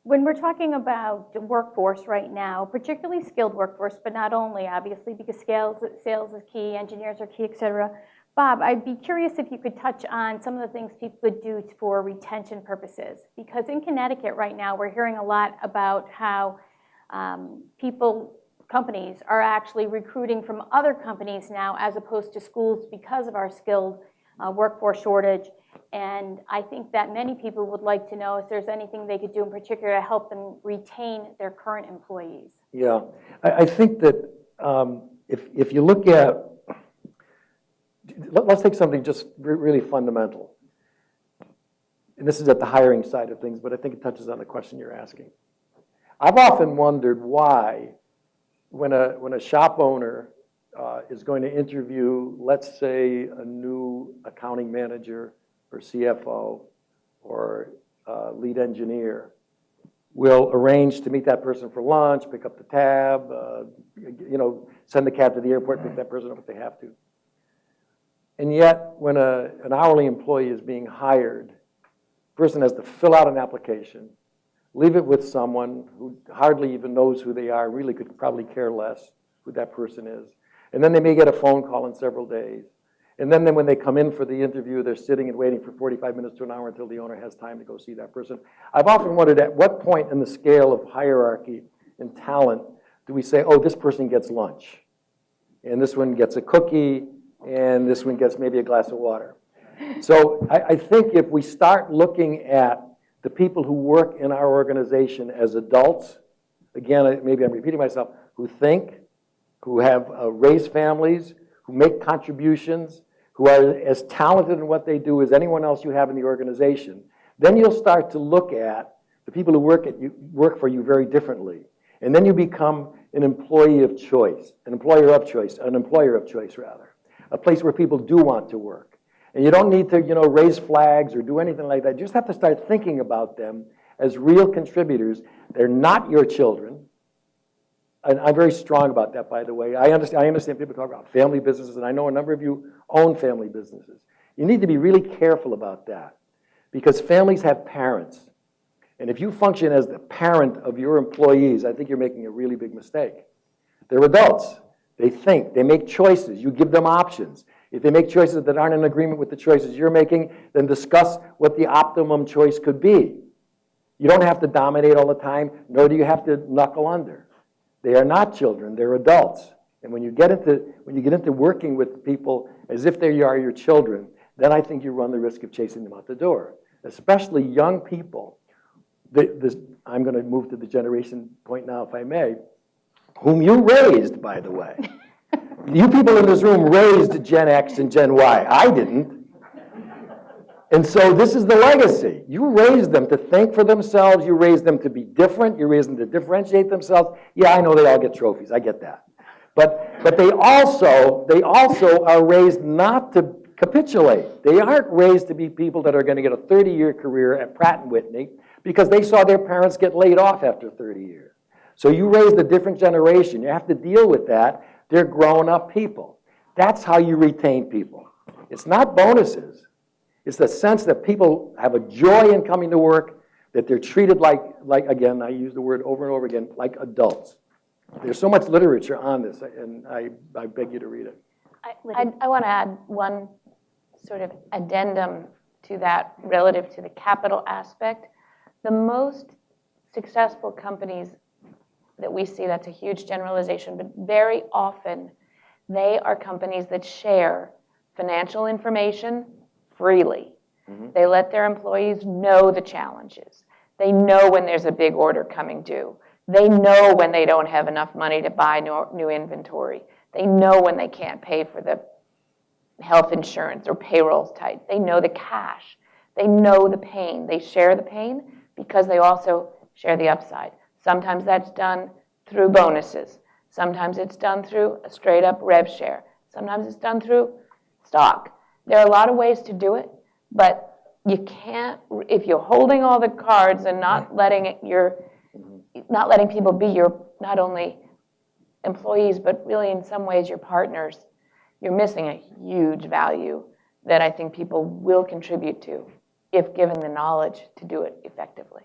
When we're talking about the workforce right now, particularly skilled workforce, but not only, obviously, because sales is key, engineers are key, et cetera. Bob, I'd be curious if you could touch on some of the things people could do for retention purposes. Because in Connecticut right now, we're hearing a lot about how companies are actually recruiting from other companies now as opposed to schools because of our skilled workforce shortage. And I think that many people would like to know if there's anything they could do in particular to help them retain their current employees. Yeah, I think that if you look at, let's take something just really fundamental. And this is at the hiring side of things, but I think it touches on the question you're asking. I've often wondered why, when a shop owner is going to interview, let's say, a new accounting manager or CFO or lead engineer, will arrange to meet that person for lunch, pick up the tab, send the cab to the airport, pick that person up if they have to. And yet, when an hourly employee is being hired, the person has to fill out an application, leave it with someone who hardly even knows who they are, really could probably care less who that person is. And then they may get a phone call in several days. And then when they come in for the interview, they're sitting and waiting for 45 minutes to an hour until the owner has time to go see that person. I've often wondered at what point in the scale of hierarchy and talent do we say, oh, this person gets lunch, and this one gets a cookie, and this one gets maybe a glass of water. So I think if we start looking at the people who work in our organization as adults, again, maybe I'm repeating myself, who think, who have raised families, who make contributions, who are as talented in what they do as anyone else you have in the organization, then you'll start to look at the people who work for you very differently. And then you become an employee of choice, an employer of choice rather, a place where people do want to work. And you don't need to, raise flags or do anything like that. You just have to start thinking about them as real contributors. They're not your children. And I'm very strong about that, by the way. I understand people talk about family businesses, and I know a number of you own family businesses. You need to be really careful about that, because families have parents. And if you function as the parent of your employees, I think you're making a really big mistake. They're adults. They think. They make choices. You give them options. If they make choices that aren't in agreement with the choices you're making, then discuss what the optimum choice could be. You don't have to dominate all the time, nor do you have to knuckle under. They are not children, they're adults. And when you get into working with people as if they are your children, then I think you run the risk of chasing them out the door. Especially young people. I'm going to move to the generation point now, if I may, whom you raised, by the way. You people in this room raised Gen X and Gen Y. I didn't. And so this is the legacy. You raised them to think for themselves. You raised them to be different. You raised them to differentiate themselves. Yeah, I know they all get trophies. I get that. But they also are raised not to capitulate. They aren't raised to be people that are going to get a 30-year career at Pratt & Whitney because they saw their parents get laid off after 30 years. So you raised a different generation. You have to deal with that. They're grown-up people. That's how you retain people. It's not bonuses. It's the sense that people have a joy in coming to work, that they're treated like again, I use the word over and over again, like adults. There's so much literature on this, and I beg you to read it. I want to add one sort of addendum to that relative to the capital aspect. The most successful companies that we see, that's a huge generalization, but very often they are companies that share financial information freely. Mm-hmm. They let their employees know the challenges. They know when there's a big order coming due. They know when they don't have enough money to buy new inventory. They know when they can't pay for the health insurance or payroll's tight. They know the cash. They know the pain. They share the pain because they also share the upside. Sometimes that's done through bonuses. Sometimes it's done through a straight up rev share. Sometimes it's done through stock. There are a lot of ways to do it, but you can't, if you're holding all the cards and not letting people be your, not only employees, but really in some ways your partners, you're missing a huge value that I think people will contribute to if given the knowledge to do it effectively.